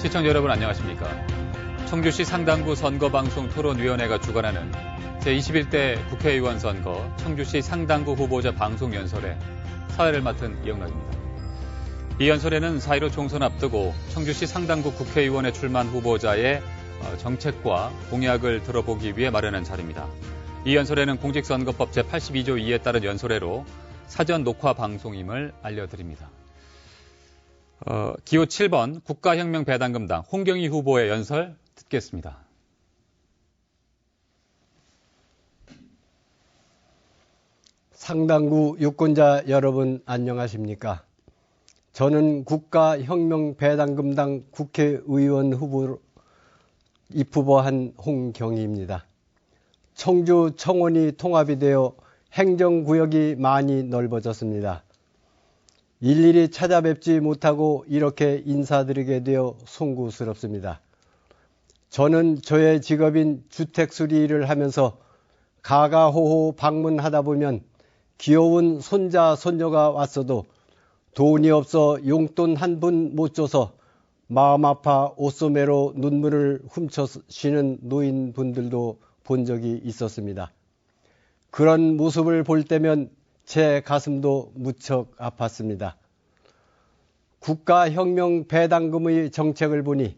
시청자 여러분 안녕하십니까. 청주시 상당구 선거방송 토론위원회가 주관하는 제21대 국회의원 선거 청주시 상당구 후보자 방송연설에 사회를 맡은 이영락입니다. 이 연설에는 4.15 총선 앞두고 청주시 상당구 국회의원에 출마한 후보자의 정책과 공약을 들어보기 위해 마련한 자리입니다. 이 연설에는 공직선거법 제82조 2에 따른 연설회로 사전 녹화 방송임을 알려드립니다. 기호 7번 국가혁명배당금당 홍경희 후보의 연설 듣겠습니다. 상당구 유권자 여러분 안녕하십니까? 저는 국가혁명배당금당 국회의원 후보로 입후보한 홍경희입니다. 청주 청원이 통합이 되어 행정구역이 많이 넓어졌습니다. 일일이 찾아뵙지 못하고 이렇게 인사드리게 되어 송구스럽습니다. 저는 저의 직업인 주택수리를 하면서 가가호호 방문하다 보면 귀여운 손자, 손녀가 왔어도 돈이 없어 용돈 한 푼 못 줘서 마음 아파 옷소매로 눈물을 훔쳐 쉬는 노인분들도 본 적이 있었습니다. 그런 모습을 볼 때면 제 가슴도 무척 아팠습니다. 국가혁명배당금의 정책을 보니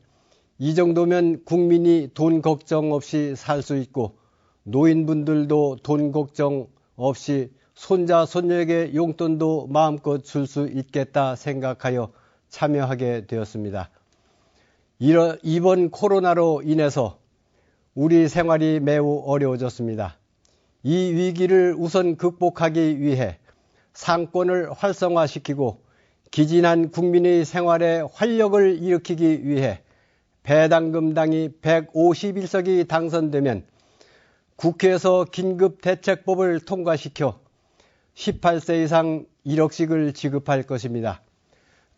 이 정도면 국민이 돈 걱정 없이 살 수 있고 노인분들도 돈 걱정 없이 손자, 손녀에게 용돈도 마음껏 줄 수 있겠다 생각하여 참여하게 되었습니다. 이번 코로나로 인해서 우리 생활이 매우 어려워졌습니다. 이 위기를 우선 극복하기 위해 상권을 활성화시키고 기진한 국민의 생활에 활력을 일으키기 위해 배당금당이 151석이 당선되면 국회에서 긴급대책법을 통과시켜 18세 이상 1억씩을 지급할 것입니다.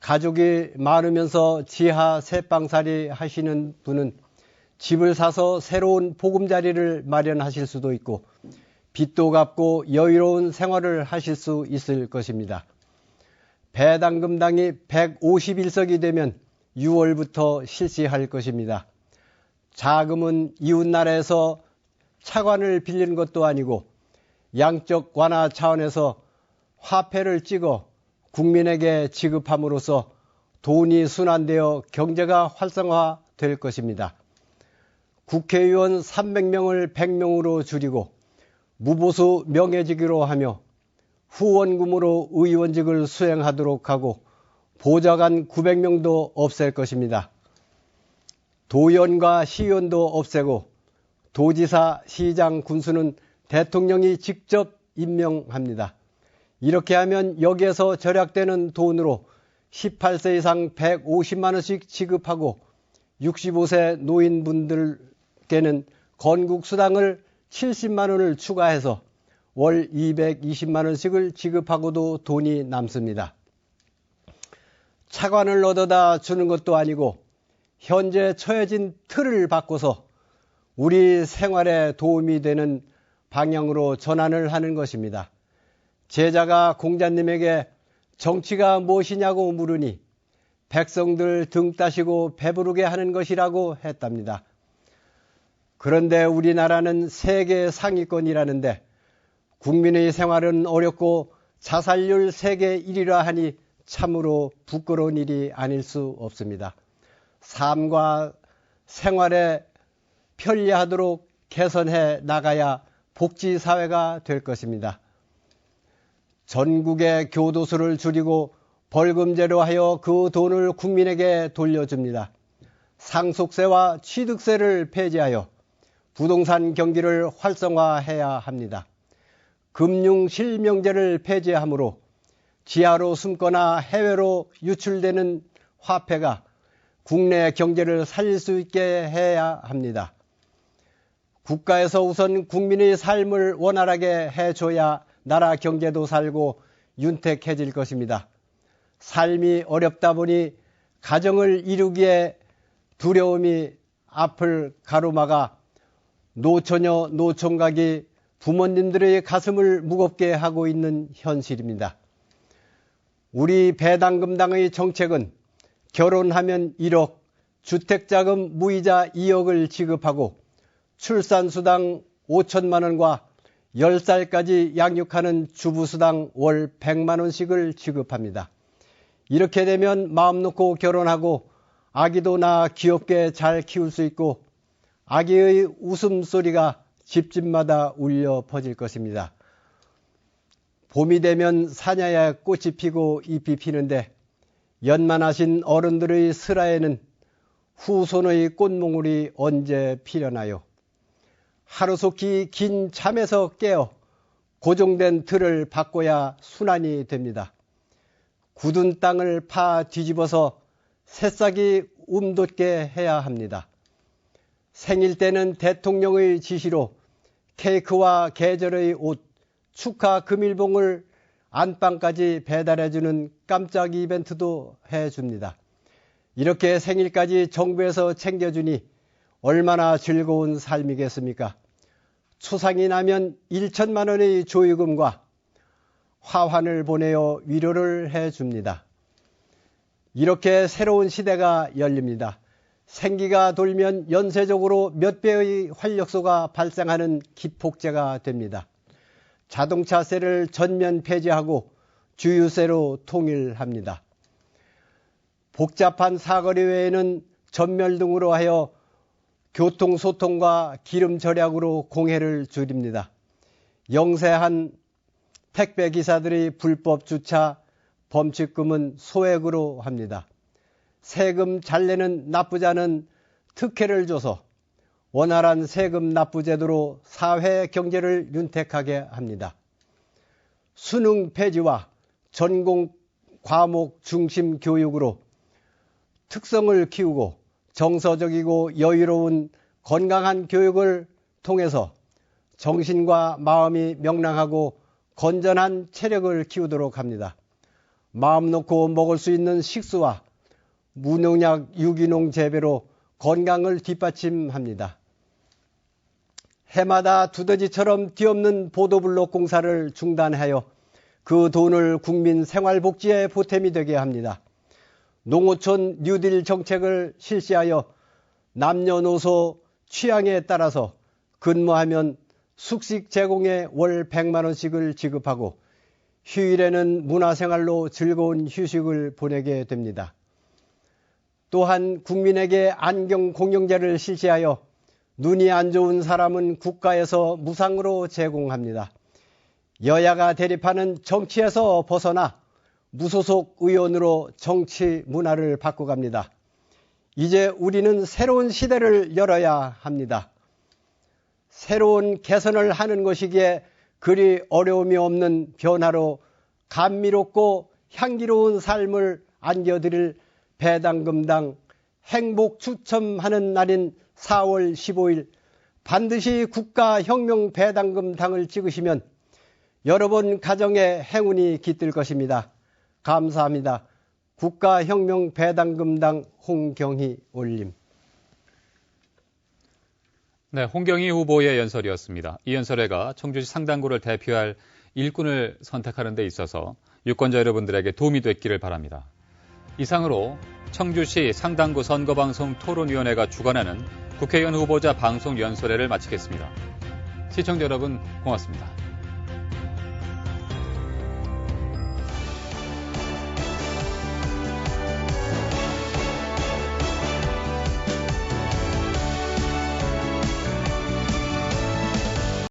가족이 많으면서 지하 새방살이 하시는 분은 집을 사서 새로운 보금자리를 마련하실 수도 있고 빚도 갚고 여유로운 생활을 하실 수 있을 것입니다. 배당금당이 151석이 되면 6월부터 실시할 것입니다. 자금은 이웃나라에서 차관을 빌리는 것도 아니고 양적 완화 차원에서 화폐를 찍어 국민에게 지급함으로써 돈이 순환되어 경제가 활성화될 것입니다. 국회의원 300명을 100명으로 줄이고 무보수 명예직으로 하며 후원금으로 의원직을 수행하도록 하고 보좌관 900명도 없앨 것입니다. 도의원과 시의원도 없애고 도지사, 시장, 군수는 대통령이 직접 임명합니다. 이렇게 하면 여기에서 절약되는 돈으로 18세 이상 150만 원씩 지급하고 65세 노인분들께는 건국수당을 70만 원을 추가해서 월 220만 원씩을 지급하고도 돈이 남습니다. 차관을 얻어다 주는 것도 아니고 현재 처해진 틀을 바꿔서 우리 생활에 도움이 되는 방향으로 전환을 하는 것입니다. 제자가 공자님에게 정치가 무엇이냐고 물으니 백성들 등 따시고 배부르게 하는 것이라고 했답니다. 그런데 우리나라는 세계 상위권이라는데 국민의 생활은 어렵고 자살률 세계 1위라 하니 참으로 부끄러운 일이 아닐 수 없습니다. 삶과 생활에 편리하도록 개선해 나가야 복지사회가 될 것입니다. 전국의 교도소를 줄이고 벌금제로 하여 그 돈을 국민에게 돌려줍니다. 상속세와 취득세를 폐지하여 부동산 경기를 활성화해야 합니다. 금융실명제를 폐지하므로 지하로 숨거나 해외로 유출되는 화폐가 국내 경제를 살릴 수 있게 해야 합니다. 국가에서 우선 국민의 삶을 원활하게 해줘야 나라 경제도 살고 윤택해질 것입니다. 삶이 어렵다 보니 가정을 이루기에 두려움이 앞을 가로막아 노처녀, 노총각이 부모님들의 가슴을 무겁게 하고 있는 현실입니다. 우리 배당금당의 정책은 결혼하면 1억, 주택자금 무이자 2억을 지급하고 출산수당 5천만 원과 10살까지 양육하는 주부수당 월 100만 원씩을 지급합니다. 이렇게 되면 마음 놓고 결혼하고 아기도 낳아 귀엽게 잘 키울 수 있고 아기의 웃음소리가 집집마다 울려 퍼질 것입니다. 봄이 되면 사냐에 꽃이 피고 잎이 피는데 연만하신 어른들의 슬하에는 후손의 꽃몽울이 언제 피려나요? 하루속히 긴 잠에서 깨어 고정된 틀을 바꿔야 순환이 됩니다. 굳은 땅을 파 뒤집어서 새싹이 움돋게 해야 합니다. 생일 때는 대통령의 지시로 케이크와 계절의 옷, 축하 금일봉을 안방까지 배달해주는 깜짝 이벤트도 해줍니다. 이렇게 생일까지 정부에서 챙겨주니 얼마나 즐거운 삶이겠습니까? 초상이 나면 1천만 원의 조의금과 화환을 보내어 위로를 해줍니다. 이렇게 새로운 시대가 열립니다. 생기가 돌면 연쇄적으로 몇 배의 활력소가 발생하는 기폭제가 됩니다. 자동차세를 전면 폐지하고 주유세로 통일합니다. 복잡한 사거리 외에는 전멸 등으로 하여 교통소통과 기름 절약으로 공해를 줄입니다. 영세한 택배기사들의 불법 주차, 범칙금은 소액으로 합니다. 세금 잘 내는 납부자는 특혜를 줘서 원활한 세금 납부 제도로 사회 경제를 윤택하게 합니다. 수능 폐지와 전공 과목 중심 교육으로 특성을 키우고 정서적이고 여유로운 건강한 교육을 통해서 정신과 마음이 명랑하고 건전한 체력을 키우도록 합니다. 마음 놓고 먹을 수 있는 식수와 무농약 유기농 재배로 건강을 뒷받침합니다. 해마다 두더지처럼 뒤없는 보도블록 공사를 중단하여 그 돈을 국민 생활복지에 보탬이 되게 합니다. 농어촌 뉴딜 정책을 실시하여 남녀노소 취향에 따라서 근무하면 숙식 제공에 월 100만 원씩을 지급하고 휴일에는 문화생활로 즐거운 휴식을 보내게 됩니다. 또한 국민에게 안경 공영제를 실시하여 눈이 안 좋은 사람은 국가에서 무상으로 제공합니다. 여야가 대립하는 정치에서 벗어나 무소속 의원으로 정치 문화를 바꿔갑니다. 이제 우리는 새로운 시대를 열어야 합니다. 새로운 개선을 하는 것이기에 그리 어려움이 없는 변화로 감미롭고 향기로운 삶을 안겨드릴 배당금당 행복 추첨하는 날인 4월 15일 반드시 국가혁명 배당금당을 찍으시면 여러분 가정에 행운이 깃들 것입니다. 감사합니다. 국가혁명 배당금당 홍경희 올림. 네, 홍경희 후보의 연설이었습니다. 이 연설회가 청주시 상당구를 대표할 일꾼을 선택하는 데 있어서 유권자 여러분들에게 도움이 됐기를 바랍니다. 이상으로 청주시 상당구 선거방송 토론위원회가 주관하는 국회의원 후보자 방송 연설회를 마치겠습니다. 시청자 여러분 고맙습니다.